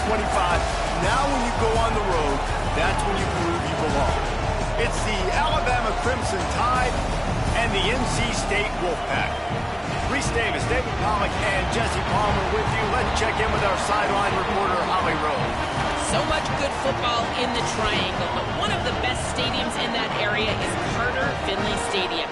25. Now when you go on the road, that's when you prove you belong. It's the Alabama Crimson Tide and the NC State Wolfpack. Reese Davis, David Pollack, and Jesse Palmer with you. Let's check in with our sideline reporter, Holly Rowe. So much good football in the Triangle, but one of the best stadiums in that area is Carter Finley Stadium.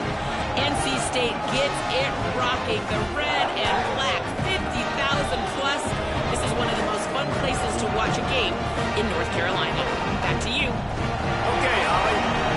NC State gets it rocking. The red and black, 50,000 plus. This is one of the most fun places to watch a game in North Carolina. Back to you. Okay, Holly.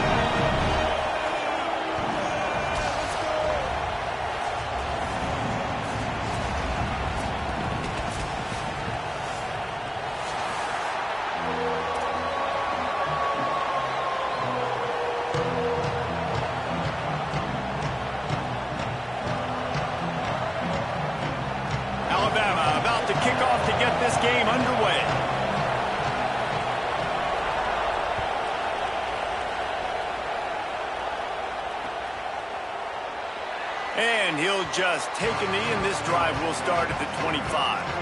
Alabama about to kick off to get this game underway. And he'll just take a knee, and this drive will start at the 25.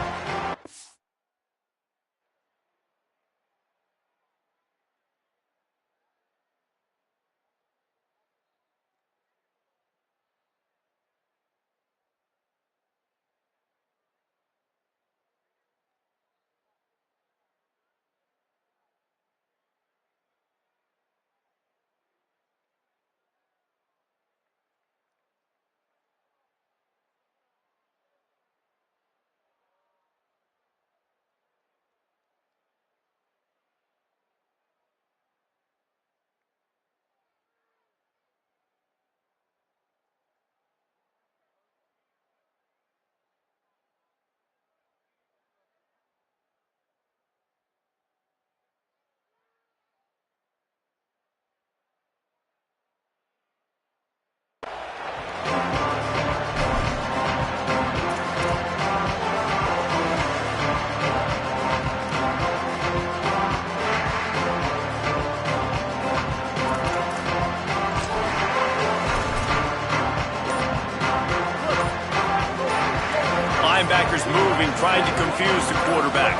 Linebackers moving, trying to confuse the quarterback.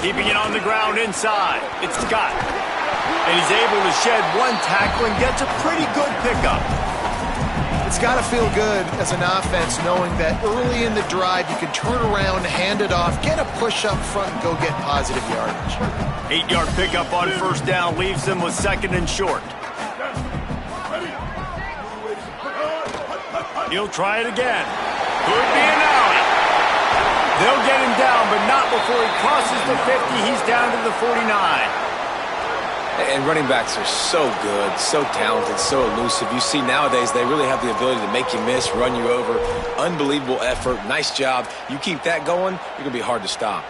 Keeping it on the ground inside. It's Scott. And he's able to shed one tackle and gets a pretty good pickup. It's got to feel good as an offense knowing that early in the drive you can turn around, hand it off, get a push up front, and go get positive yardage. 8-yard pickup on first down leaves them with second and short. He'll try it again. Could be an out. They'll get him down, but not before he crosses the 50. He's down to the 49. And running backs are so good, so talented, so elusive. You see nowadays they really have the ability to make you miss, run you over. Unbelievable effort. Nice job. You keep that going, you're going to be hard to stop.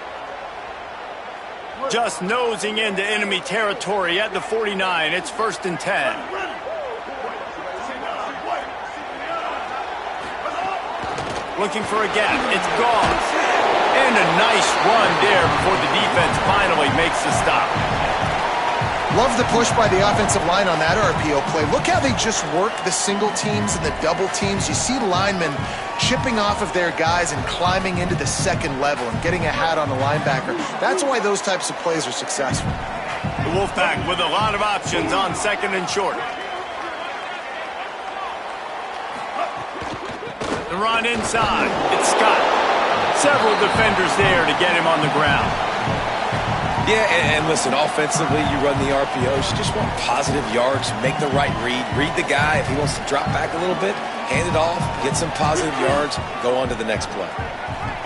Just nosing into enemy territory at the 49. It's 1st and 10. Looking for a gap. It's gone. And a nice run there before the defense finally makes the stop. Love the push by the offensive line on that RPO play. Look how they just work the single teams and the double teams. You see linemen chipping off of their guys and climbing into the second level and getting a hat on the linebacker. That's why those types of plays are successful. The Wolfpack with a lot of options on second and short. The run inside. It's Scott. Several defenders there to get him on the ground. Yeah, and listen, offensively, you run the RPOs. You just want positive yards, make the right read. Read the guy. If he wants to drop back a little bit, hand it off, get some positive yards, go on to the next play.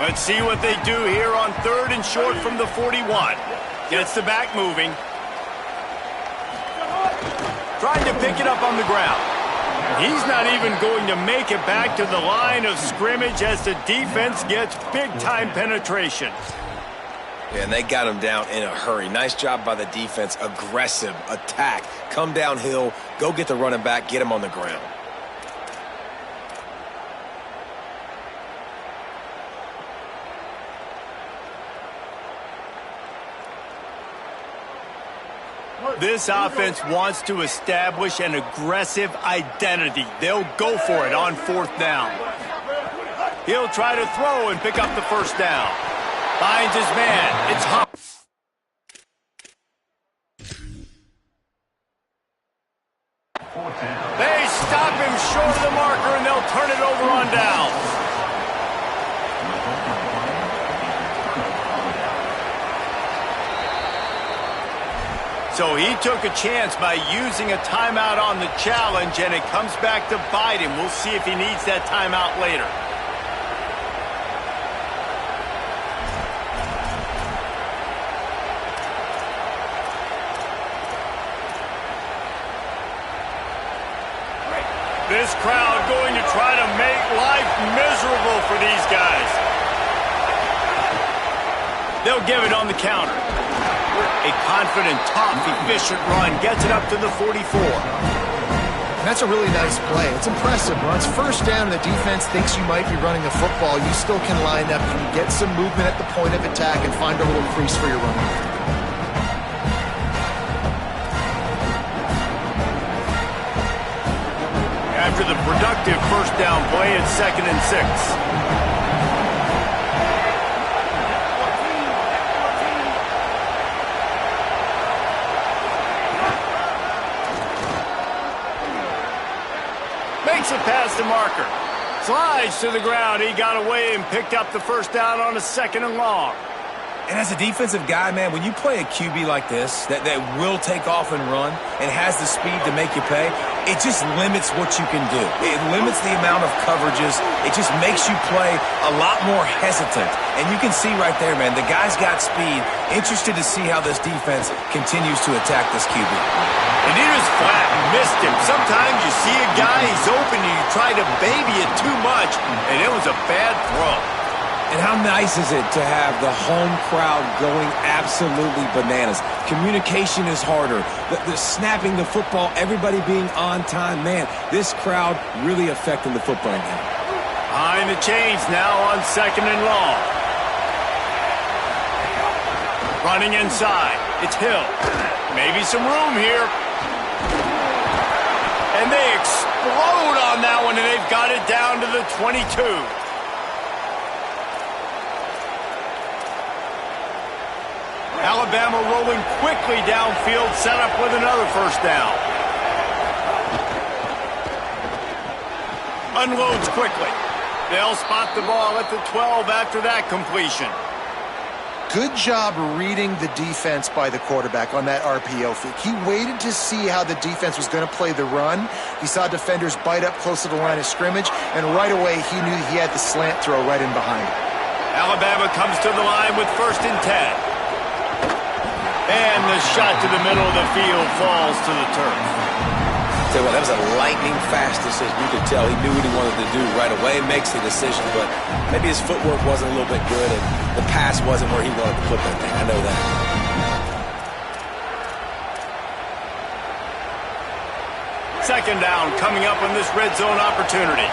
Let's see what they do here on 3rd and short from the 41. Gets the back moving. Trying to pick it up on the ground. He's not even going to make it back to the line of scrimmage as the defense gets big-time penetration. Yeah, and they got him down in a hurry. Nice job by the defense. Aggressive, attack, come downhill, go get the running back, get him on the ground. This offense wants to establish an aggressive identity. They'll go for it on 4th down. He'll try to throw and pick up the first down. Finds his man. It's Huff. They stop him short of the marker, and they'll turn it over on downs. So he took a chance by using a timeout on the challenge, and it comes back to bite him. We'll see if he needs that timeout later. This crowd going to try to make life miserable for these guys. They'll give it on the counter. A confident, tough, efficient run gets it up to the 44. And that's a really nice play. It's impressive. When it's first down and the defense thinks you might be running the football, you still can line up. You can get some movement at the point of attack and find a little crease for your running. After the productive first down play, it's 2nd and 6. Makes it past the marker. Slides to the ground. He got away and picked up the first down on a 2nd and long. And as a defensive guy, man, when you play a QB like this that will take off and run and has the speed to make you pay, it just limits what you can do. It limits the amount of coverages. It just makes you play a lot more hesitant. And you can see right there, man, the guy's got speed. Interested to see how this defense continues to attack this QB. And he just flat missed him. Sometimes you see a guy, he's open, and you try to baby it too much, and it was a bad throw. And how nice is it to have the home crowd going absolutely bananas? Communication is harder. The snapping the football, everybody being on time. Man, this crowd really affecting the football game. Behind the chains now on 2nd and long. Running inside. It's Hill. Maybe some room here. And they explode on that one, and they've got it down to the 22. Alabama rolling quickly downfield, set up with another first down. Unloads quickly. They'll spot the ball at the 12 after that completion. Good job reading the defense by the quarterback on that RPO fake. He waited to see how the defense was going to play the run. He saw defenders bite up close to the line of scrimmage, and right away he knew he had the slant throw right in behind him. Alabama comes to the line with 1st and 10. And the shot to the middle of the field falls to the turf. Tell you what, that was a lightning-fast decision. You could tell he knew what he wanted to do right away, makes the decision, but maybe his footwork wasn't a little bit good, and the pass wasn't where he wanted to put that thing. I know that. Second down coming up on this red zone opportunity.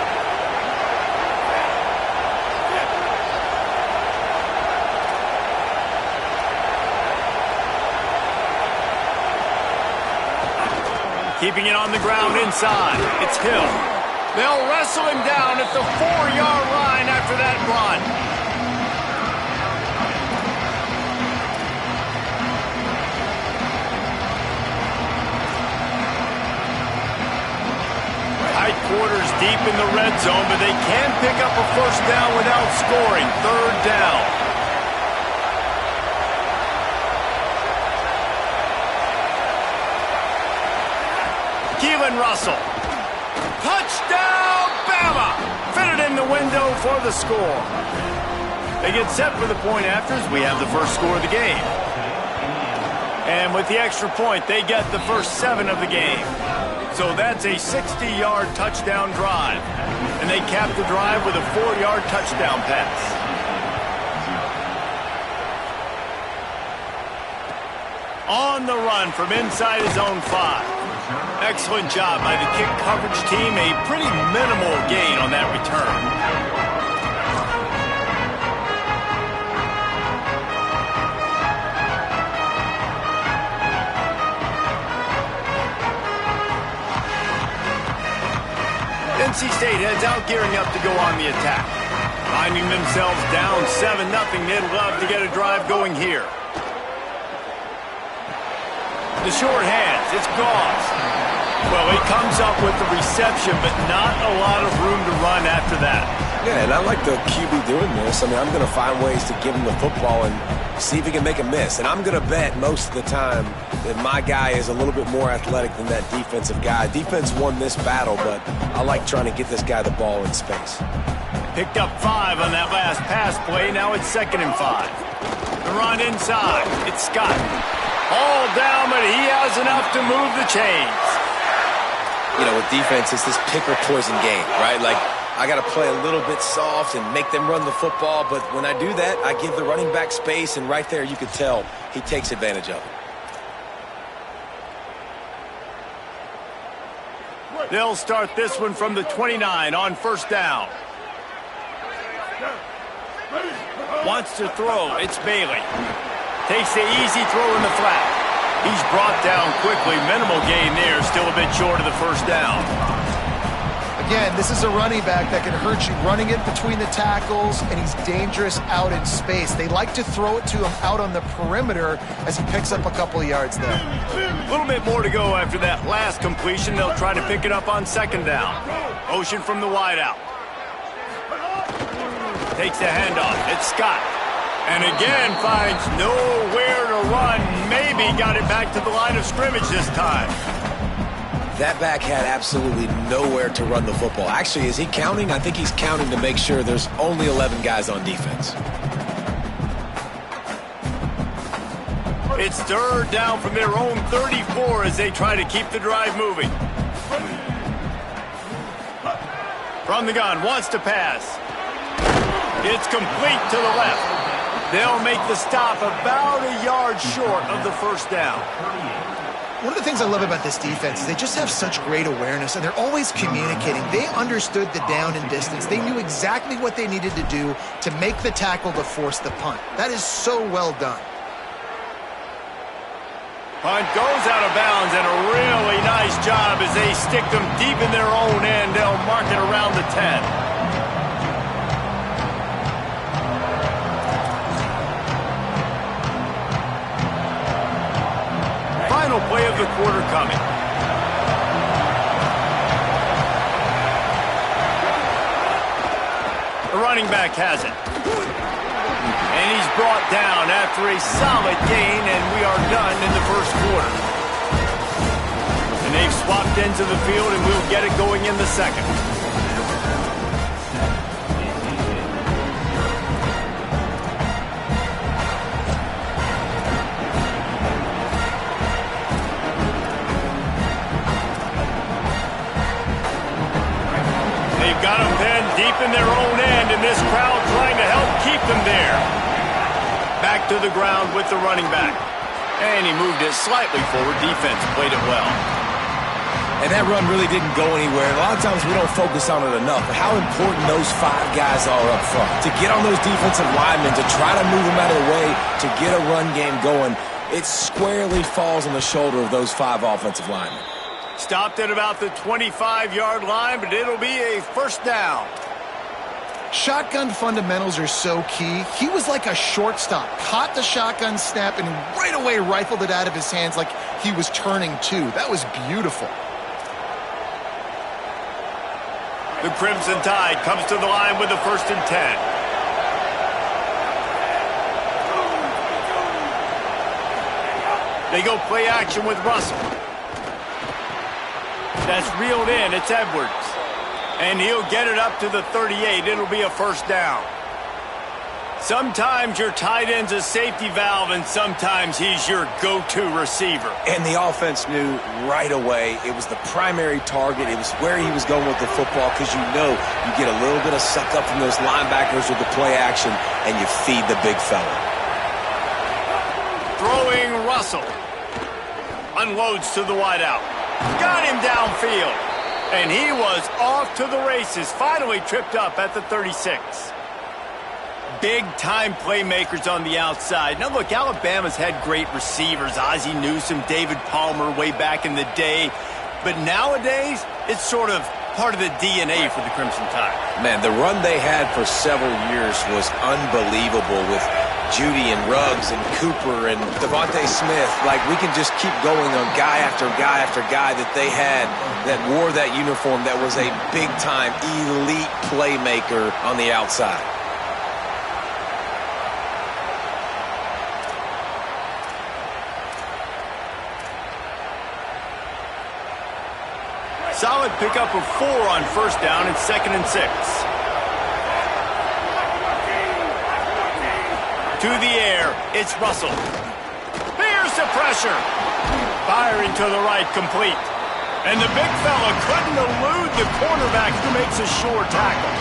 Keeping it on the ground inside. It's Hill. They'll wrestle him down at the 4-yard line after that run. Tight quarters deep in the red zone, but they can pick up a first down without scoring. 3rd down. Keelan Russell. Touchdown, Bama! Fitted in the window for the score. They get set for the point afters. We have the first score of the game. And with the extra point, they get the first 7 of the game. So that's a 60-yard touchdown drive. And they cap the drive with a 4-yard touchdown pass. On the run from inside his own 5. Excellent job by the kick coverage team. A pretty minimal gain on that return. NC State heads out, gearing up to go on the attack. Finding themselves down 7-0, they'd love to get a drive going here. The short hands, it's Goss. Well, he comes up with the reception, but not a lot of room to run after that. Yeah, and I like the QB doing this. I mean, I'm going to find ways to give him the football and see if he can make a miss. And I'm going to bet most of the time that my guy is a little bit more athletic than that defensive guy. Defense won this battle, but I like trying to get this guy the ball in space. Picked up 5 on that last pass play. Now it's 2nd and 5. The run inside. It's Scott. All down, but he has enough to move the chains. You know, with defense, it's this pick or poison game, right? Like, I got to play a little bit soft and make them run the football, but when I do that, I give the running back space, and right there you could tell he takes advantage of it. They'll start this one from the 29 on 1st down. Wants to throw. It's Bailey. Takes the easy throw in the flat. He's brought down quickly. Minimal gain there. Still a bit short of the 1st down. Again, this is a running back that can hurt you running it between the tackles, and he's dangerous out in space. They like to throw it to him out on the perimeter as he picks up a couple of yards there. A little bit more to go after that last completion. They'll try to pick it up on 2nd down. Motion from the wideout. Takes the handoff. It's Scott. And again finds nowhere to run. Maybe got it back to the line of scrimmage this time. That back had absolutely nowhere to run the football. Actually, is he counting? I think he's counting to make sure there's only 11 guys on defense. It's 3rd down from their own 34 as they try to keep the drive moving. From the gun, wants to pass. It's complete to the left. They'll make the stop about a yard short of the 1st down. One of the things I love about this defense is they just have such great awareness, and they're always communicating. They understood the down and distance. They knew exactly what they needed to do to make the tackle to force the punt. That is so well done. Punt goes out of bounds, and a really nice job as they stick them deep in their own end. They'll mark it around the 10. Final play of the quarter coming. The running back has it. And he's brought down after a solid gain, and we are done in the 1st quarter. And they've swapped into the field, and we'll get it going in the 2nd. Got them pinned deep in their own end, and this crowd trying to help keep them there. Back to the ground with the running back. And he moved it slightly forward. Defense played it well. And that run really didn't go anywhere. A lot of times we don't focus on it enough, but how important those 5 guys are up front. To get on those defensive linemen, to try to move them out of the way, to get a run game going, it squarely falls on the shoulder of those 5 offensive linemen. Stopped at about the 25-yard line, but it'll be a 1st down. Shotgun fundamentals are so key. He was like a shortstop. Caught the shotgun snap and right away rifled it out of his hands like he was turning too. That was beautiful. The Crimson Tide comes to the line with the 1st and 10. They go play action with Russell. That's reeled in. It's Edwards. And he'll get it up to the 38. It'll be a 1st down. Sometimes your tight end's a safety valve, and sometimes he's your go-to receiver. And the offense knew right away it was the primary target. It was where he was going with the football, because you know you get a little bit of suck up from those linebackers with the play action, and you feed the big fella. Throwing Russell. Unloads to the wideout. Got him downfield. And he was off to the races. Finally tripped up at the 36. Big-time playmakers on the outside. Now, look, Alabama's had great receivers. Ozzie Newsome, David Palmer way back in the day. But nowadays, it's sort of part of the DNA for the Crimson Tide. Man, the run they had for several years was unbelievable with Judy and Ruggs and Cooper and Devontae Smith. Like, we can just keep going on guy after guy after guy that they had that wore that uniform that was a big-time elite playmaker on the outside. Solid pickup of 4 on first down and 2nd and 6. To the air, it's Russell. Here's the pressure. Firing to the right, complete. And the big fella couldn't elude the cornerback who makes a sure tackle.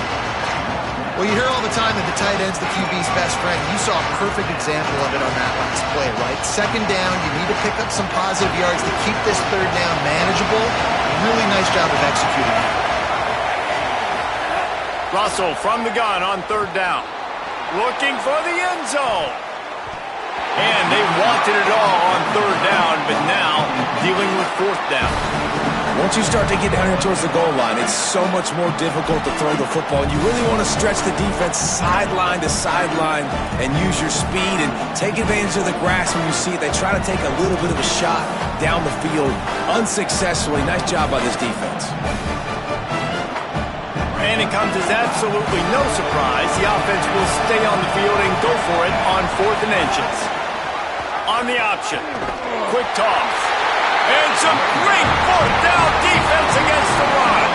Well, you hear all the time that the tight end's the QB's best friend. You saw a perfect example of it on that last play, right? 2nd down, you need to pick up some positive yards to keep this 3rd down manageable. Really nice job of executing that. Russell from the gun on 3rd down. Looking for the end zone. And they wanted it all on 3rd down, but now dealing with 4th down. Once you start to get down here towards the goal line, it's so much more difficult to throw the football. And you really want to stretch the defense sideline to sideline and use your speed and take advantage of the grass when you see it. They try to take a little bit of a shot down the field unsuccessfully. Nice job by this defense. And it comes as absolutely no surprise. The offense will stay on the field and go for it on 4th and inches. On the option. Quick toss. And some great 4th down defense against the run.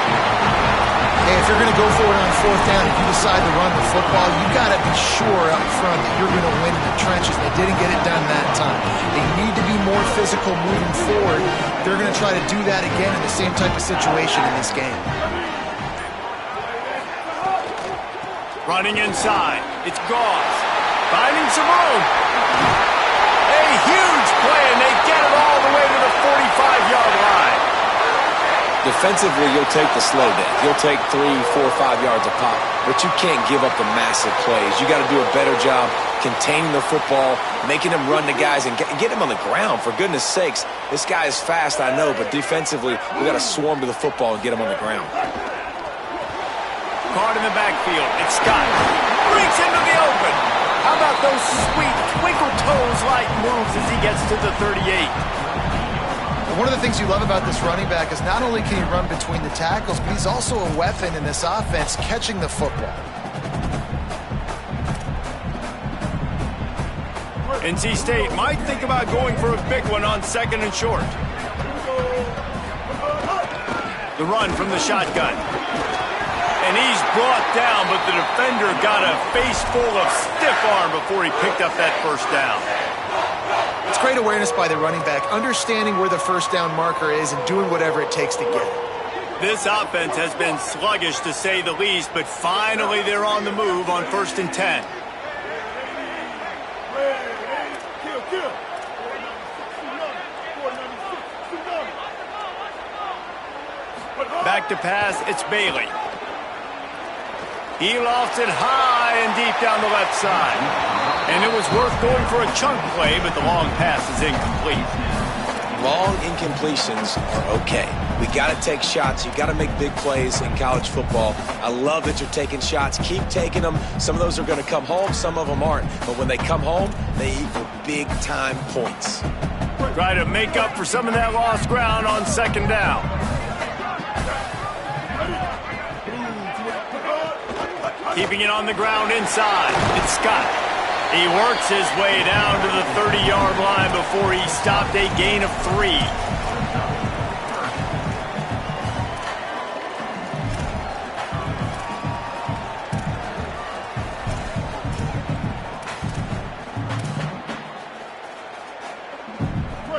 Hey, if you're going to go for it on 4th down, if you decide to run the football, you got to be sure up front that you're going to win in the trenches. They didn't get it done that time. They need to be more physical moving forward. They're going to try to do that again in the same type of situation in this game. Running inside. It's Goss. Finding some room. A huge play, and they get it all the way to the 45-yard line. Defensively, you'll take the slow down. You'll take 3, 4, 5 yards a pop, but you can't give up the massive plays. You got to do a better job containing the football, making them run the guys, and get them on the ground. For goodness sakes, this guy is fast, I know, but defensively, we got to swarm to the football and get him on the ground. Caught in the backfield. It's Scott. Breaks into the open. How about those sweet twinkle toes-like moves as he gets to the 38? One of the things you love about this running back is not only can he run between the tackles, but he's also a weapon in this offense catching the football. NC State might think about going for a big one on 2nd and short. The run from the shotgun. And he's brought down, but the defender got a face full of stiff arm before he picked up that 1st down. It's great awareness by the running back, understanding where the 1st down marker is and doing whatever it takes to get it. This offense has been sluggish to say the least, but finally they're on the move on 1st and 10. Back to pass, it's Bailey. He lofts it high and deep down the left side. And it was worth going for a chunk play, but the long pass is incomplete. Long incompletions are okay. We got to take shots. You got to make big plays in college football. I love that you're taking shots. Keep taking them. Some of those are going to come home. Some of them aren't. But when they come home, they equal big-time points. Try to make up for some of that lost ground on 2nd down. Keeping it on the ground inside. It's Scott. He works his way down to the 30-yard line before he stopped a gain of 3.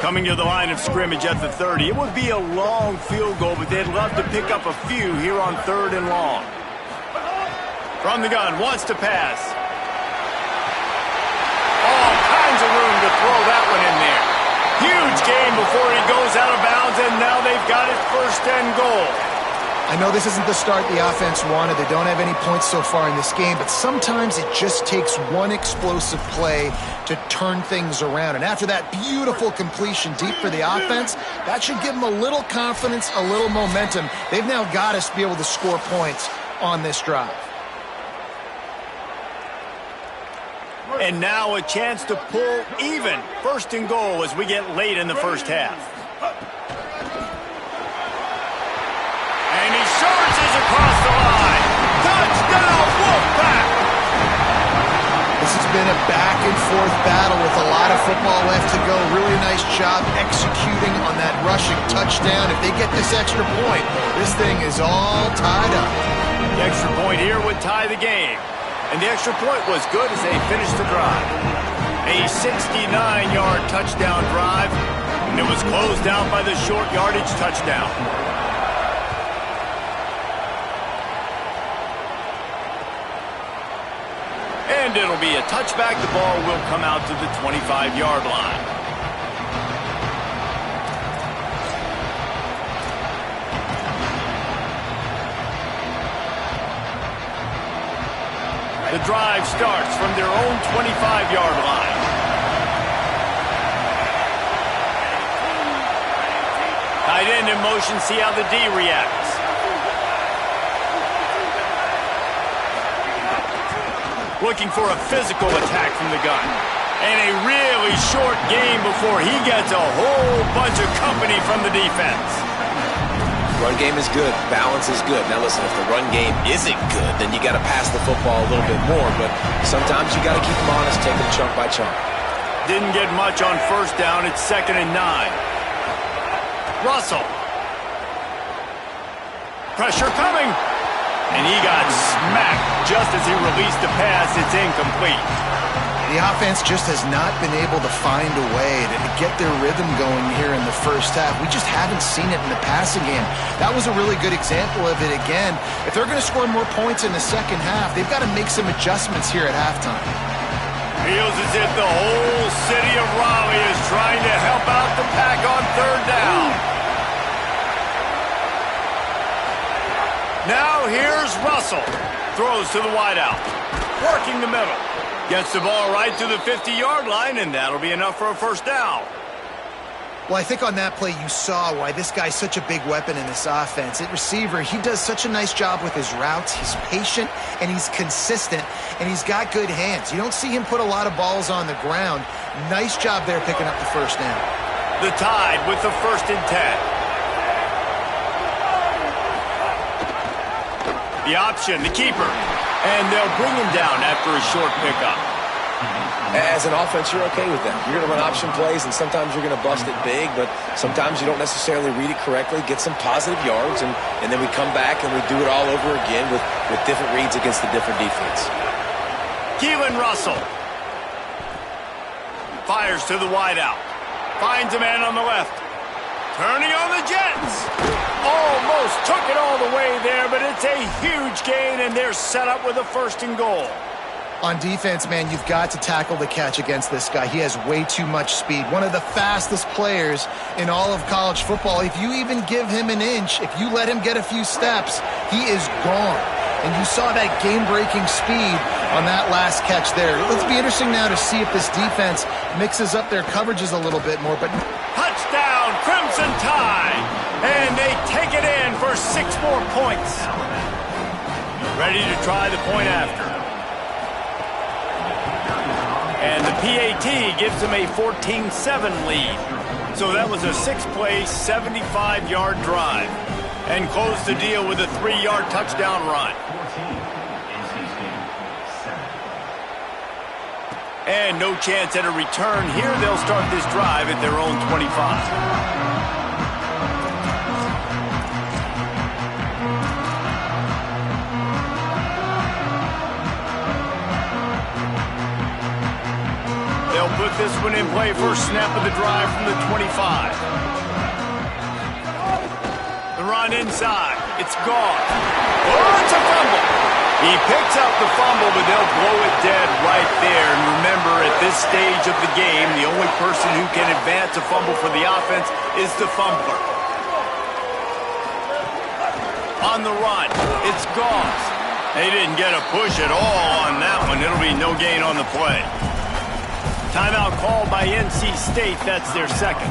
Coming to the line of scrimmage at the 30. It would be a long field goal, but they'd love to pick up a few here on 3rd and long. From the gun, wants to pass. All kinds of room to throw that one in there. Huge gain before he goes out of bounds, and now they've got it 1st and goal. I know this isn't the start the offense wanted. They don't have any points so far in this game, but sometimes it just takes one explosive play to turn things around. And after that beautiful completion deep for the offense, that should give them a little confidence, a little momentum. They've now got us to be able to score points on this drive. And now a chance to pull even. First and goal as we get late in the first half. And he surges across the line. Touchdown, Wolfpack! This has been a back-and-forth battle with a lot of football left to go. Really nice job executing on that rushing touchdown. If they get this extra point, this thing is all tied up. The extra point here would tie the game. And the extra point was good as they finished the drive. A 69-yard touchdown drive, and it was closed out by the short yardage touchdown. And it'll be a touchback. The ball will come out to the 25-yard line. The drive starts from their own 25-yard line. Tight end in motion, see how the D reacts. Looking for a physical attack from the gun. And a really short game before he gets a whole bunch of company from the defense. Run game is good. Balance is good. Now listen, if the run game isn't good, then you got to pass the football a little bit more. But sometimes you got to keep them honest, take them chunk by chunk. Didn't get much on first down. It's 2nd and 9. Russell. Pressure coming. And he got smacked just as he released the pass. It's incomplete. The offense just has not been able to find a way to get their rhythm going here in the first half. We just haven't seen it in the passing game. That was a really good example of it again. If they're going to score more points in the second half, they've got to make some adjustments here at halftime. Feels as if the whole city of Raleigh is trying to help out the Pack on 3rd down. Now here's Russell. Throws to the wideout. Working the middle. Gets the ball right to the 50-yard line, and that'll be enough for a first down. Well, I think on that play you saw why this guy's such a big weapon in this offense. At receiver, he does such a nice job with his routes. He's patient, and he's consistent, and he's got good hands. You don't see him put a lot of balls on the ground. Nice job there picking up the first down. The Tide with the 1st and 10. The option, the keeper. And they'll bring him down after a short pickup. As an offense, you're okay with that. You're going to run option plays, and sometimes you're going to bust it big, but sometimes you don't necessarily read it correctly, get some positive yards, and then we come back and we do it all over again with different reads against the different defense. Keelan Russell. Fires to the wideout. Finds a man on the left. Turning on the Jets. Almost took it all the way there, but it's a huge gain, and they're set up with a 1st and goal. On defense, man, you've got to tackle the catch against this guy. He has way too much speed. One of the fastest players in all of college football. If you even give him an inch, if you let him get a few steps, he is gone. And you saw that game-breaking speed on that last catch there. Let's be interesting now to see if this defense mixes up their coverages a little bit more. But touchdown, Crimson Tide! And they take it in for 6 more points. Ready to try the point after. And the PAT gives them a 14-7 lead. So that was a 6-play, 75-yard drive. And close the deal with a 3-yard touchdown run. And no chance at a return here. They'll start this drive at their own 25. They'll put this one in play. First snap of the drive from the 25. The run inside. It's gone. Oh, it's a fumble. He picks up the fumble, but they'll blow it dead right there. And remember, at this stage of the game, the only person who can advance a fumble for the offense is the fumbler. On the run, it's Goss. They didn't get a push at all on that one. It'll be no gain on the play. Timeout called by NC State. That's their second.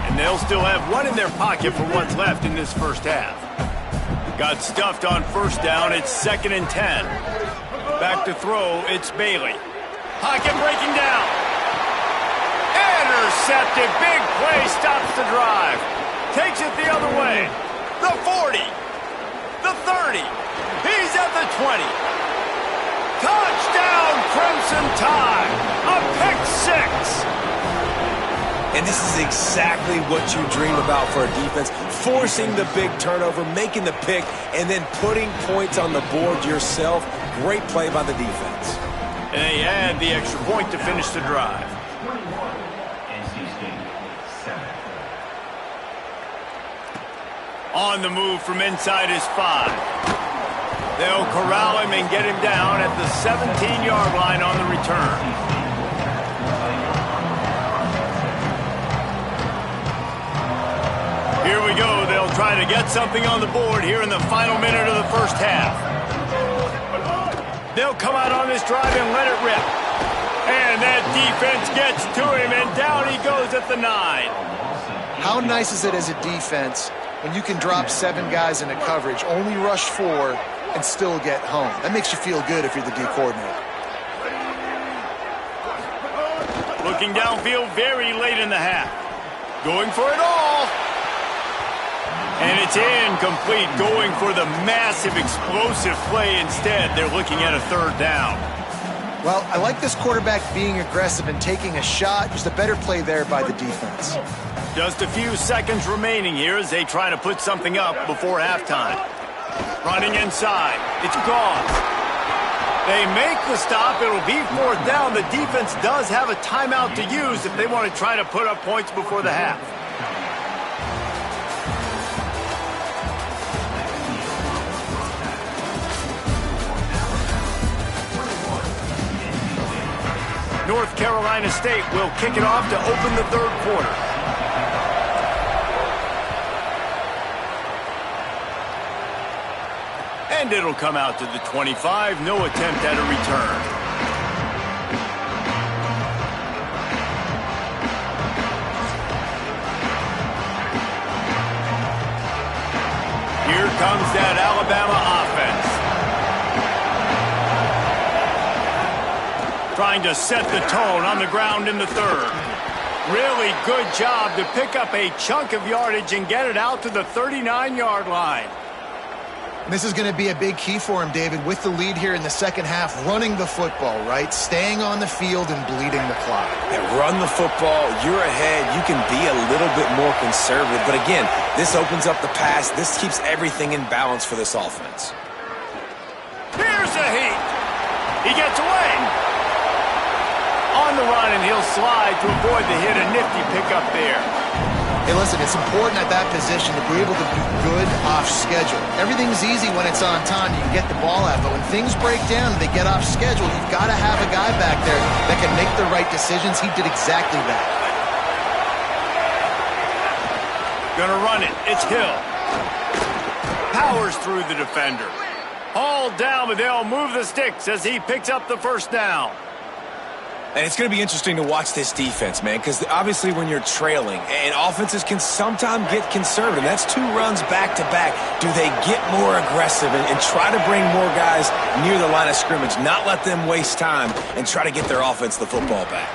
And they'll still have one in their pocket for what's left in this first half. Got stuffed on first down. It's 2nd and 10. Back to throw. It's Bailey. Pocket breaking down. Intercepted. Big play. Stops the drive. Takes it the other way. The 40. The 30. He's at the 20. Touchdown, Crimson Tide. A pick six. And this is exactly what you dream about for a defense. Forcing the big turnover, making the pick, and then putting points on the board yourself. Great play by the defense. And they add the extra point to finish the drive. On the move from inside his 5. They'll corral him and get him down at the 17-yard line on the return. Here we go. They'll try to get something on the board here in the final minute of the first half. They'll come out on this drive and let it rip. And that defense gets to him, and down he goes at the 9. How nice is it as a defense when you can drop 7 guys into coverage, only rush 4, and still get home? That makes you feel good if you're the D coordinator. Looking downfield very late in the half. Going for it all. And it's incomplete, going for the massive explosive play instead. They're looking at a 3rd down. Well, I like this quarterback being aggressive and taking a shot. Just a better play there by the defense. Just a few seconds remaining here as they try to put something up before halftime. Running inside. It's Goss. They make the stop. It'll be 4th down. The defense does have a timeout to use if they want to try to put up points before the half. North Carolina State will kick it off to open the 3rd quarter. And it'll come out to the 25. No attempt at a return. Here comes that Alabama offense. Trying to set the tone on the ground in the 3rd. Really good job to pick up a chunk of yardage and get it out to the 39-yard line. This is going to be a big key for him, David, with the lead here in the second half, running the football, right? Staying on the field and bleeding the clock. Yeah, run the football. You're ahead. You can be a little bit more conservative. But again, this opens up the pass. This keeps everything in balance for this offense. Here's a heat. He gets away. On the run, and he'll slide to avoid the hit. A nifty pickup there. Hey, listen, it's important at that position to be able to be good off schedule. Everything's easy when it's on time. You can get the ball out. But when things break down, they get off schedule, you've got to have a guy back there that can make the right decisions. He did exactly that. Gonna run it. It's Hill. Powers through the defender. Hauled down, but they'll move the sticks as he picks up the 1st down. And it's going to be interesting to watch this defense, man, because obviously when you're trailing, and offenses can sometimes get conservative. That's 2 runs back-to-back. Do they get more aggressive and try to bring more guys near the line of scrimmage, not let them waste time, and try to get their offense the football back?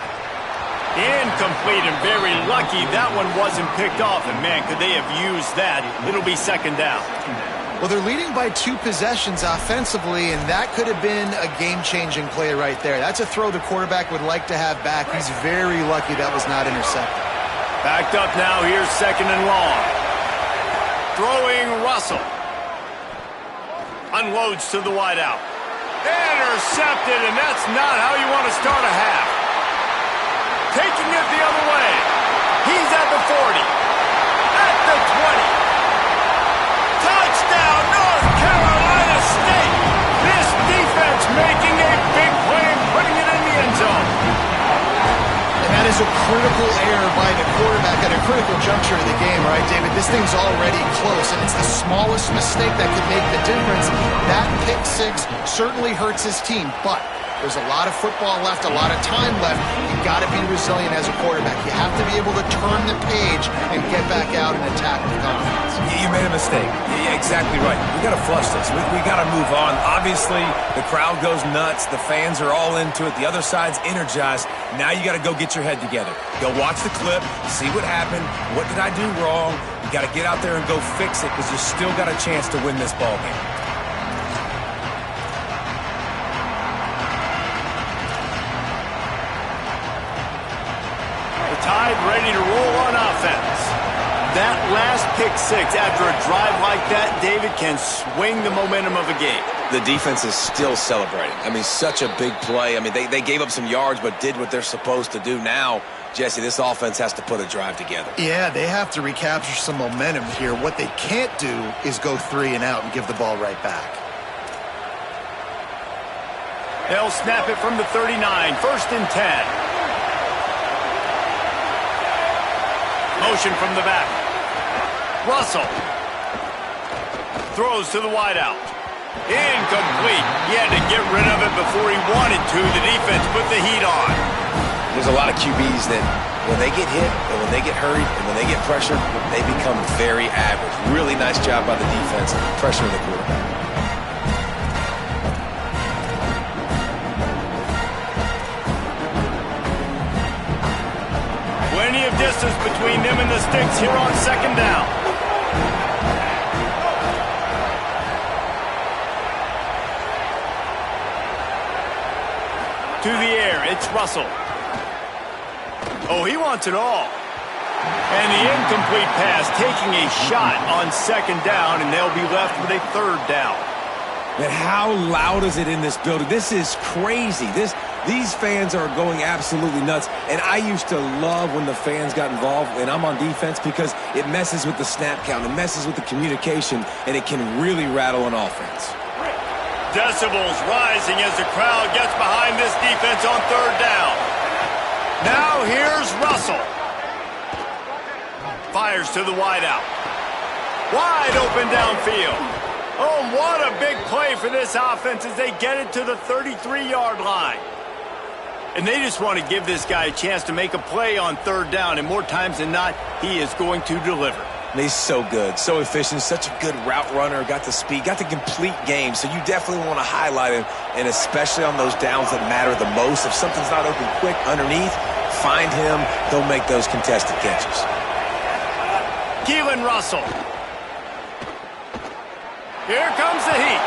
Incomplete, and very lucky that one wasn't picked off. And, man, could they have used that? It'll be 2nd down. Well, they're leading by 2 possessions offensively, and that could have been a game-changing play right there. That's a throw the quarterback would like to have back. He's very lucky that was not intercepted. Backed up now. Here's 2nd and long. Throwing Russell. Unloads to the wideout. Intercepted, and that's not how you want to start a half. Taking it the other way. He's at the 40. At the 20. Touchdown, North Carolina State. This defense making a big play and putting it in the end zone. And that is was a critical error by the quarterback at a critical juncture of the game, right, David? This thing's already close, and it's the smallest mistake that could make the difference. That pick six certainly hurts his team, but there's a lot of football left, a lot of time left. You've got to be resilient as a quarterback. You have to be able to turn the page and get back out and attack with confidence. You made a mistake. Yeah, exactly right. We got to flush this. We got to move on. Obviously, the crowd goes nuts. The fans are all into it. The other side's energized. Now you got to go get your head together. Go watch the clip, see what happened. What did I do wrong? You got to get out there and go fix it because you still got a chance to win this ball game. Tide ready to roll on offense. That last pick six after a drive like that, David, can swing the momentum of a game. The defense is still celebrating. I mean, such a big play. I mean, they gave up some yards but did what they're supposed to do. Now, Jesse, this offense has to put a drive together. Yeah, they have to recapture some momentum here. What they can't do is go 3 and out and give the ball right back. They'll snap it from the 39, 1st and 10. Motion from the back. Russell throws to the wideout. Incomplete. He had to get rid of it before he wanted to. The defense put the heat on. There's a lot of QBs that when they get hit and when they get hurried and when they get pressured, they become very average. Really nice job by the defense pressuring the quarterback. Plenty of distance between them and the sticks here on 2nd down. To the air, it's Russell. Oh, he wants it all. And the incomplete pass taking a shot on 2nd down, and they'll be left with a 3rd down. Man, how loud is it in this building? This is crazy. These fans are going absolutely nuts, and I used to love when the fans got involved when I'm on defense because it messes with the snap count, it messes with the communication, and it can really rattle an offense. Decibels rising as the crowd gets behind this defense on 3rd down. Now here's Russell. Fires to the wideout. Wide open downfield. Oh, what a big play for this offense as they get it to the 33-yard line. And they just want to give this guy a chance to make a play on 3rd down, and more times than not, he is going to deliver. He's so good, so efficient, such a good route runner, got the speed, got the complete game, so you definitely want to highlight him, and especially on those downs that matter the most. If something's not open quick underneath, find him, he'll make those contested catches. Keelan Russell. Here comes the heat.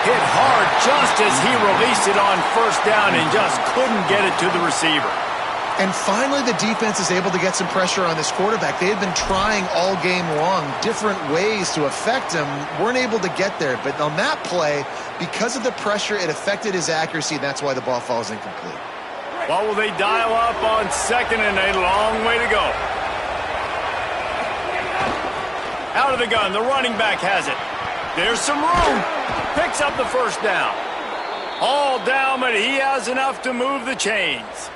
Hit hard just as he released it on 1st down and just couldn't get it to the receiver. And finally, the defense is able to get some pressure on this quarterback. They had been trying all game long different ways to affect him, weren't able to get there. But on that play, because of the pressure, it affected his accuracy, and that's why the ball falls incomplete. What will they dial up on 2nd and a long way to go? Out of the gun, the running back has it. There's some room. Picks up the 1st down. All down, but he has enough to move the chains.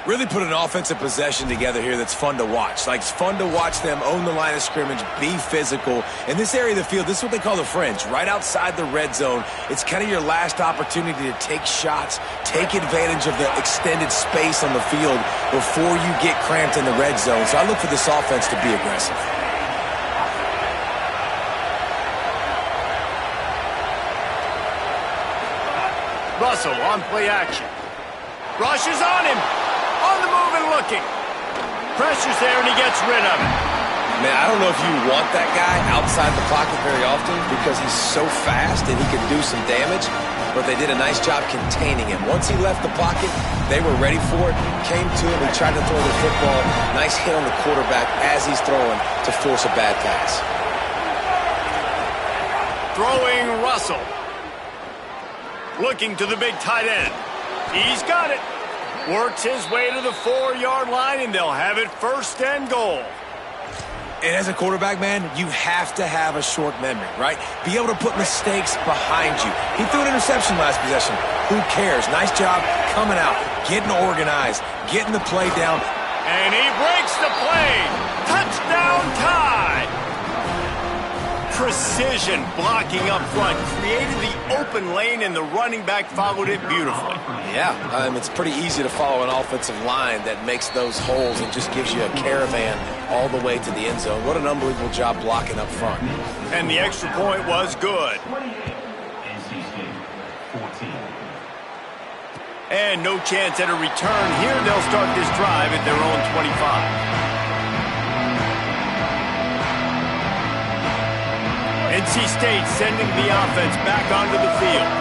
Really put an offensive possession together here that's fun to watch. Like, it's fun to watch them own the line of scrimmage, be physical. In this area of the field, this is what they call the fringe, right outside the red zone. It's kind of your last opportunity to take shots, take advantage of the extended space on the field before you get cramped in the red zone. So I look for this offense to be aggressive. Russell on play action. Rushes on him. On the move and looking. Pressure's there and he gets rid of it. Man, I don't know if you want that guy outside the pocket very often because he's so fast and he can do some damage, but they did a nice job containing him. Once he left the pocket, they were ready for it, came to him and tried to throw the football. Nice hit on the quarterback as he's throwing to force a bad pass. Throwing Russell. Looking to the big tight end. He's got it. Works his way to the 4-yard line, and they'll have it 1st and goal. And as a quarterback, man, you have to have a short memory, right? Be able to put mistakes behind you. He threw an interception last possession. Who cares? Nice job coming out, getting organized, getting the play down. And he breaks the play. Touchdown Tide. Precision blocking up front created the open lane, and the running back followed it beautifully. Yeah, it's pretty easy to follow an offensive line that makes those holes and just gives you a caravan all the way to the end zone. What an unbelievable job blocking up front. And the extra point was good. And no chance at a return here. They'll start this drive at their own 25. NC State sending the offense back onto the field.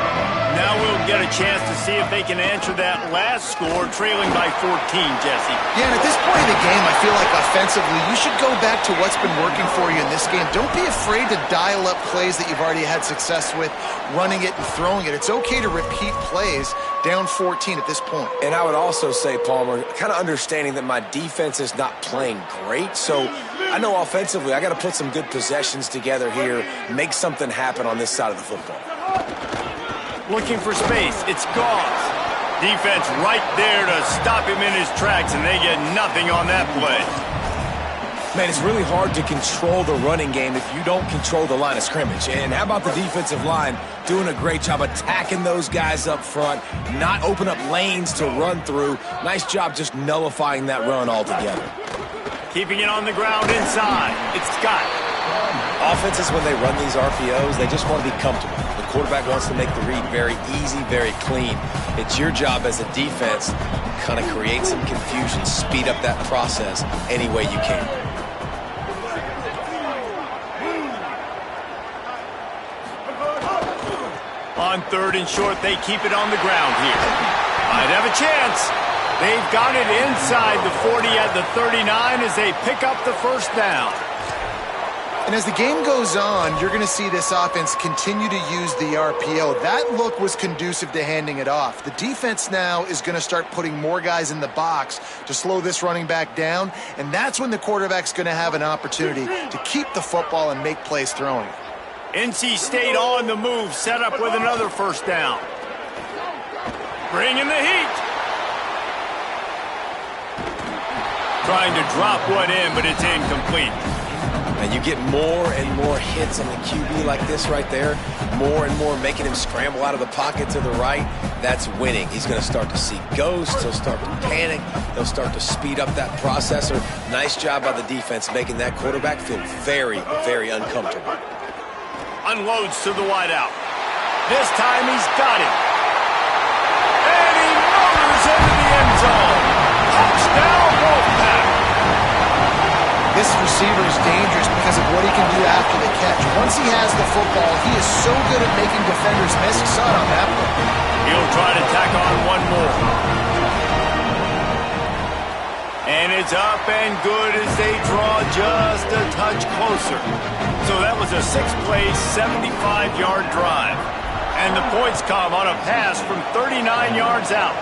Now we'll get a chance to see if they can answer that last score, trailing by 14, Jesse. Yeah, and at this point in the game, I feel like offensively, you should go back to what's been working for you in this game. Don't be afraid to dial up plays that you've already had success with, running it and throwing it. It's okay to repeat plays down 14 at this point. And I would also say, Palmer, kind of understanding that my defense is not playing great, so I know offensively I got to put some good possessions together here, make something happen on this side of the football. Looking for space. It's Goss. Defense right there to stop him in his tracks, and they get nothing on that play. Man, it's really hard to control the running game if you don't control the line of scrimmage. And how about the defensive line doing a great job attacking those guys up front, not open up lanes to run through. Nice job just nullifying that run altogether. Keeping it on the ground inside. It's Scott. Offenses, when they run these RPOs, they just want to be comfortable. The quarterback wants to make the read very easy, very clean. It's your job as a defense to kind of create some confusion, speed up that process any way you can. On 3rd and short, they keep it on the ground here. Might have a chance. They've got it inside the 40 at the 39 as they pick up the first down. And as the game goes on, you're going to see this offense continue to use the RPO. That look was conducive to handing it off. The defense now is going to start putting more guys in the box to slow this running back down, and that's when the quarterback's going to have an opportunity to keep the football and make plays throwing. NC State on the move, set up with another first down. Bringing the heat. Trying to drop one in, but it's incomplete. And you get more and more hits on the QB like this right there, more and more making him scramble out of the pocket to the right. That's winning. He's going to start to see ghosts. He'll start to panic. He'll start to speed up that processor. Nice job by the defense making that quarterback feel very, very uncomfortable. Unloads to the wideout. This time he's got it. And he motors into the end zone. Touchdown, Wolfpack. This receiver is dangerous because of what he can do after the catch. Once he has the football, he is so good at making defenders miss. You saw it on that play. He'll try to tack on one more. And it's up and good as they draw just a touch closer. So that was a 6-play, 75-yard drive. And the points come on a pass from 39 yards out.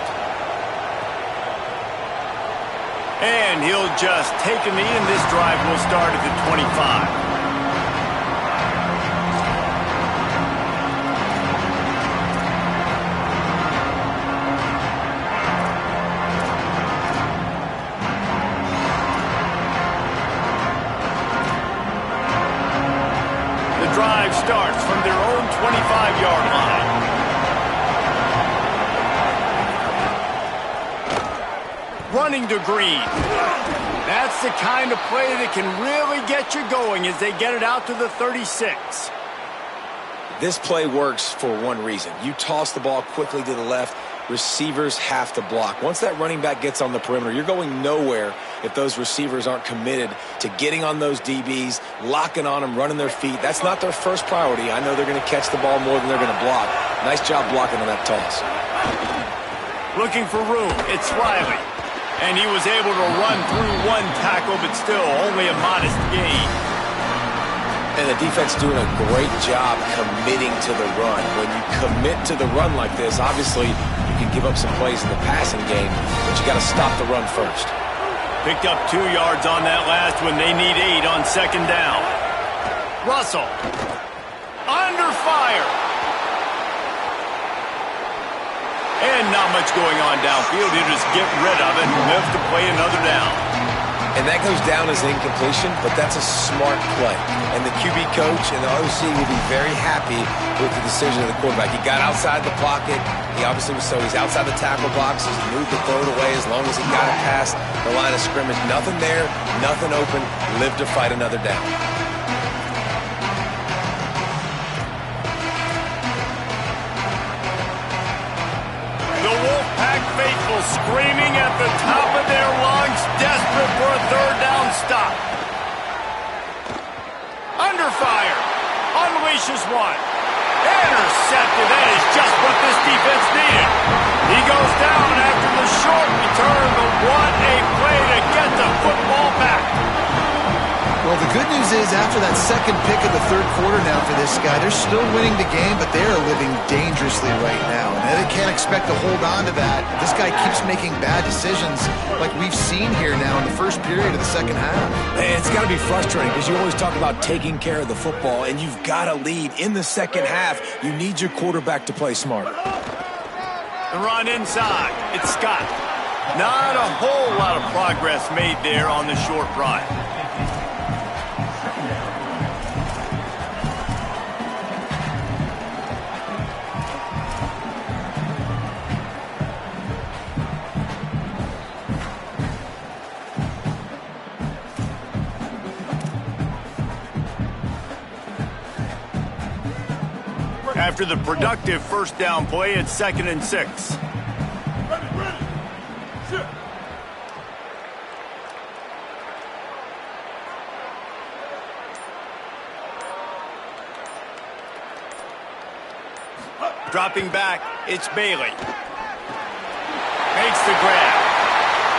And he'll just take a knee, and this drive will start at the 25. The drive starts from their own 25-yard line. Running to Green. That's the kind of play that can really get you going as they get it out to the 36. This play works for one reason. You toss the ball quickly to the left. Receivers have to block. Once that running back gets on the perimeter, you're going nowhere if those receivers aren't committed to getting on those DBs, locking on them, running their feet. That's not their first priority. I know they're going to catch the ball more than they're going to block. Nice job blocking on that toss. Looking for room. It's Riley. And he was able to run through one tackle, but still only a modest gain. And the defense doing a great job committing to the run. When you commit to the run like this, obviously you can give up some plays in the passing game, but you got to stop the run first. Picked up 2 yards on that last one. They need 8 on second down. Russell. Under fire. And not much going on downfield. He'll just get rid of it and live to play another down. And that goes down as incompletion, but that's a smart play. And the QB coach and the OC will be very happy with the decision of the quarterback. He got outside the pocket. He obviously was he's outside the tackle box. He's moved to throw it away as long as he got it past the line of scrimmage. Nothing there, nothing open. Live to fight another down. The Wolfpack faithful screaming at the top of their lungs, desperate for a third down stop. Under fire. Unleashes one. Intercepted. That is just what this defense needed. He goes down after the short return, but what a play to get the football back. Well, the good news is after that second pick of the third quarter now for this guy, they're still winning the game, but they are living dangerously right now. And they can't expect to hold on to that. This guy keeps making bad decisions like we've seen here now in the first period of the second half. Man, it's got to be frustrating because you always talk about taking care of the football, and you've got to lead in the second half. You need your quarterback to play smart. The run inside. It's Scott. Not a whole lot of progress made there on the short run. After the productive first down play, it's 2nd and 6. Dropping back, it's Bailey. Makes the grab.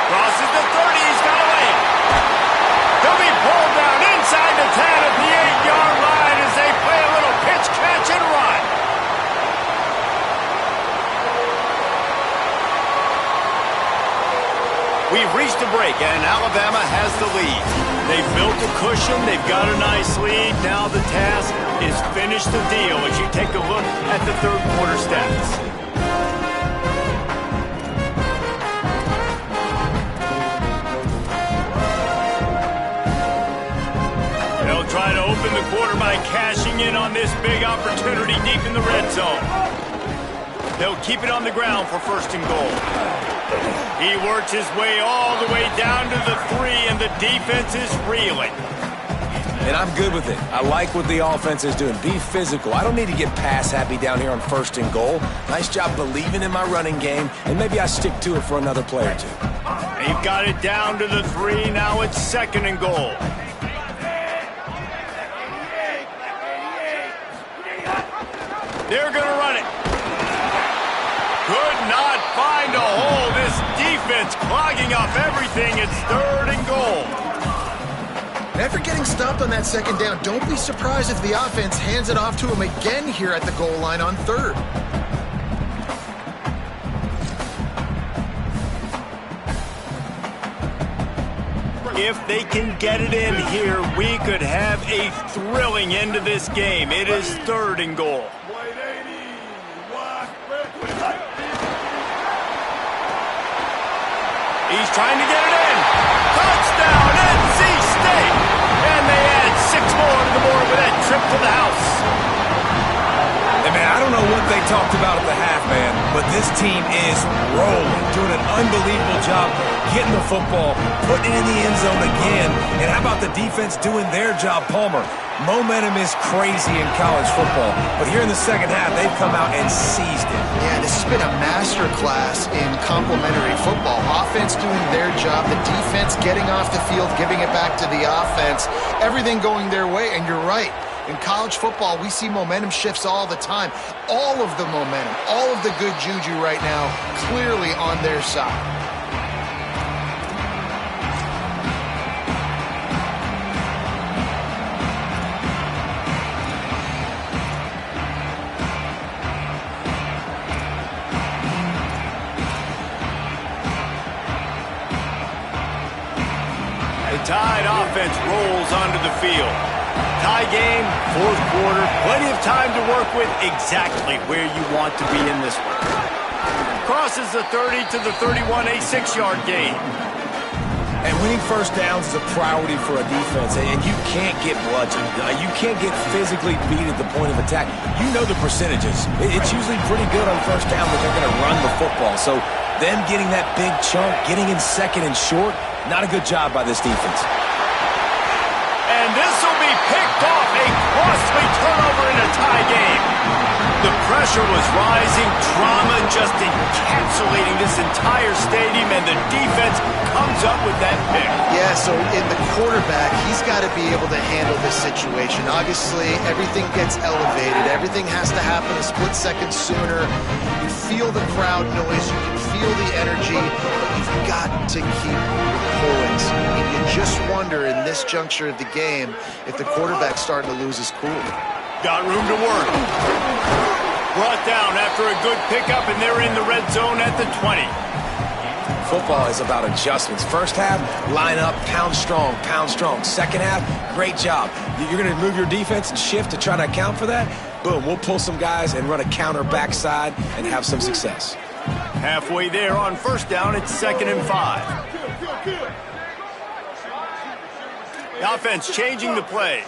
Crosses the 30, he's got away. He'll be pulled down inside the 10 at the 8-yard line as they play a little pitch, catch, and run. We've reached a break, and Alabama has the lead. They've built a cushion. They've got a nice lead. Now the task is finish the deal as you take a look at the third quarter stats. They'll try to open the quarter by cashing in on this big opportunity deep in the red zone. They'll keep it on the ground for 1st and goal. He works his way all the way down to the 3, and the defense is reeling. And I'm good with it. I like what the offense is doing. Be physical. I don't need to get pass happy down here on 1st and goal. Nice job believing in my running game, and maybe I stick to it for another play or two. They've got it down to the 3. Now it's 2nd and goal. They're going to run it. Could not find a hole. This defense clogging up everything. It's 3rd and goal. After getting stopped on that second down, don't be surprised if the offense hands it off to him again here at the goal line on 3rd. If they can get it in here, we could have a thrilling end to this game. It is 3rd and goal. He's trying to get it in. Touchdown, NC State. And they add 6 more to the board with that trip to the house. Hey, man, I don't know what they talked about at the half, man, but this team is rolling, doing an unbelievable job getting the football, putting it in the end zone again. And how about the defense doing their job, Palmer? Momentum is crazy in college football, but here in the second half, they've come out and seized it. Yeah, this has been a master class in complementary football. Offense doing their job, the defense getting off the field, giving it back to the offense, everything going their way, and you're right. In college football, we see momentum shifts all the time. All of the momentum, all of the good juju right now, clearly on their side. The Tide offense rolls onto the field. Tie game, fourth quarter, plenty of time to work with, exactly where you want to be in this one. Crosses the 30 to the 31, a 6-yard gain. And winning first downs is a priority for a defense, and you can't get bludgeoned. You can't get physically beat at the point of attack. You know the percentages. It's usually pretty good on first down that they're going to run the football. So them getting that big chunk, getting in second and short, not a good job by this defense. And this will be picked off, a costly turnover in a tie game. The pressure was rising, drama just encapsulating this entire stadium, and the defense comes up with that pick. Yeah, so in the quarterback, he's got to be able to handle this situation. Obviously, everything gets elevated. Everything has to happen a split second sooner. You feel the crowd noise. You can feel the energy, but you've got to keep your poise. I mean, you just wonder in this juncture of the game if the quarterback's starting to lose his cool. Got room to work. Brought down after a good pickup, and they're in the red zone at the 20. Football is about adjustments. First half, line up, pound strong, pound strong. Second half, great job. You're going to move your defense and shift to try to account for that? Boom, we'll pull some guys and run a counter backside and have some success. Halfway there on first down, it's 2nd and 5. The offense changing the play.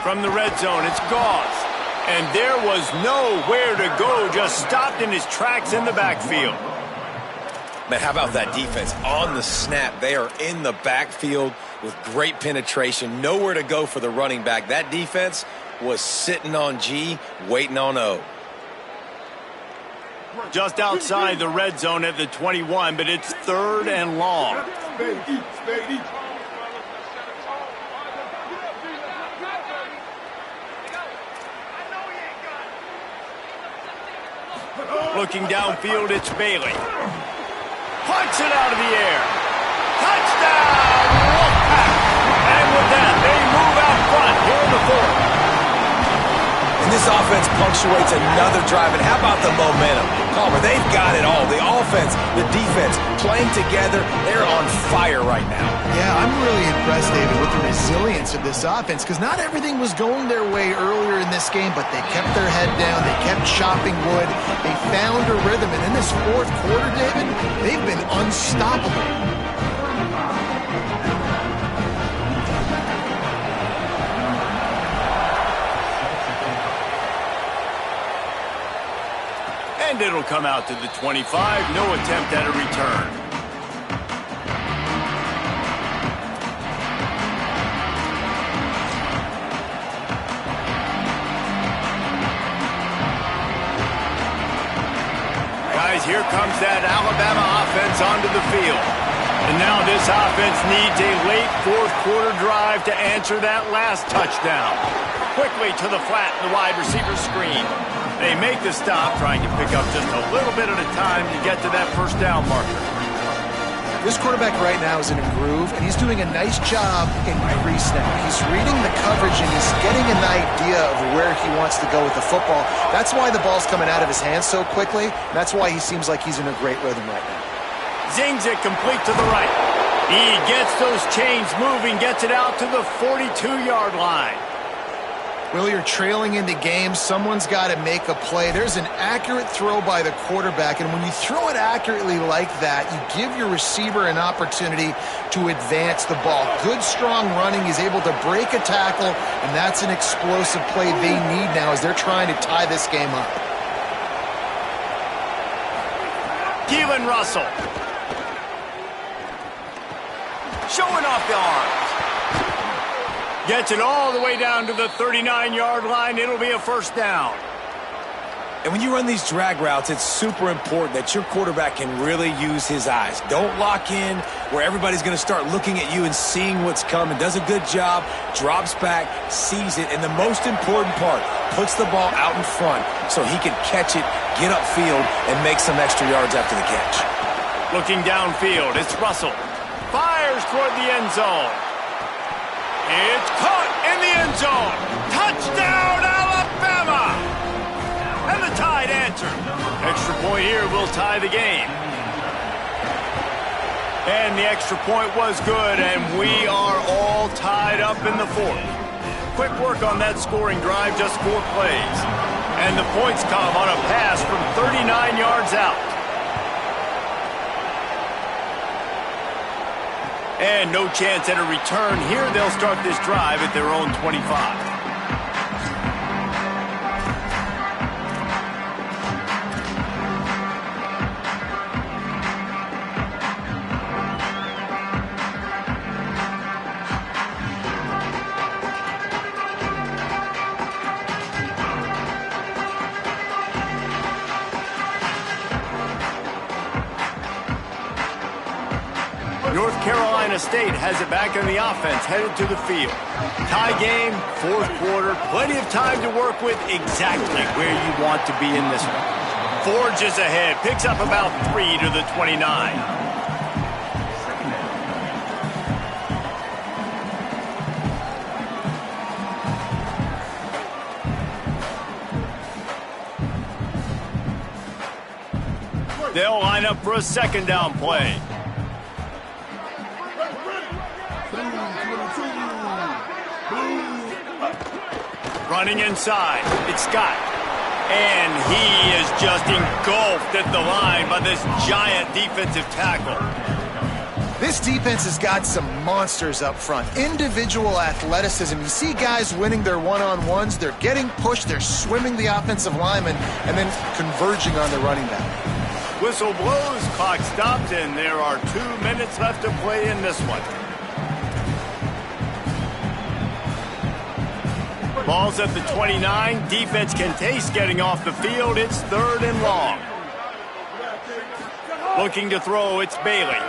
From the red zone, it's Goss. And there was nowhere to go, just stopped in his tracks in the backfield. Man, how about that defense? On the snap, they are in the backfield with great penetration. Nowhere to go for the running back. That defense was sitting on G, waiting on O. Just outside the red zone at the 21, but it's 3rd and long. Looking downfield, it's Bailey. Punts it out of the air. Touchdown, Wolfpack! And with that, they move out front here in the 4th. And this offense punctuates another drive. And how about the momentum? Palmer, they've got it all. The offense, the defense, playing together. They're on fire right now. Yeah, I'm really impressed, David, with the resilience of this offense, because not everything was going their way earlier in this game, but they kept their head down. They kept chopping wood. They found a rhythm. And in this fourth quarter, David, they've been unstoppable. And it'll come out to the 25. No attempt at a return. Guys, here comes that Alabama offense onto the field. And now this offense needs a late fourth quarter drive to answer that last touchdown. Quickly to the flat, the wide receiver screen. They make the stop, trying to pick up just a little bit at a time to get to that first down marker. This quarterback right now is in a groove, and he's doing a nice job in pre-snap. He's reading the coverage, and he's getting an idea of where he wants to go with the football. That's why the ball's coming out of his hands so quickly. That's why he seems like he's in a great rhythm right now. Zings it complete to the right. He gets those chains moving, gets it out to the 42-yard line. Will, you're trailing in the game. Someone's got to make a play. There's an accurate throw by the quarterback, and when you throw it accurately like that, you give your receiver an opportunity to advance the ball. Good, strong running. He's able to break a tackle, and that's an explosive play they need now as they're trying to tie this game up. Keelan Russell. Showing off the arms. Gets it all the way down to the 39-yard line. It'll be a first down. And when you run these drag routes, it's super important that your quarterback can really use his eyes. Don't lock in where everybody's going to start looking at you and seeing what's coming. Does a good job, drops back, sees it, and the most important part, puts the ball out in front so he can catch it, get upfield, and make some extra yards after the catch. Looking downfield, it's Russell. Fires toward the end zone. It's caught in the end zone. Touchdown, Alabama! And the Tide answer. Extra point here will tie the game. And the extra point was good, and we are all tied up in the fourth. Quick work on that scoring drive, just 4 plays. And the points come on a pass from 39 yards out. And no chance at a return here. They'll start this drive at their own 25. North Carolina State has it back on the offense, headed to the field. Tie game, fourth quarter, plenty of time to work with, exactly where you want to be in this one. Forges ahead, picks up about 3 to the 29. They'll line up for a second down play. Running inside, it's Scott. And he is just engulfed at the line by this giant defensive tackle. This defense has got some monsters up front. Individual athleticism. You see guys winning their one-on-ones. They're getting pushed. They're swimming the offensive lineman and then converging on the running back. Whistle blows, clock stopped, and there are 2 minutes left to play in this one. Ball's at the 29. Defense can taste getting off the field. It's 3rd and long. Looking to throw, it's Bailey.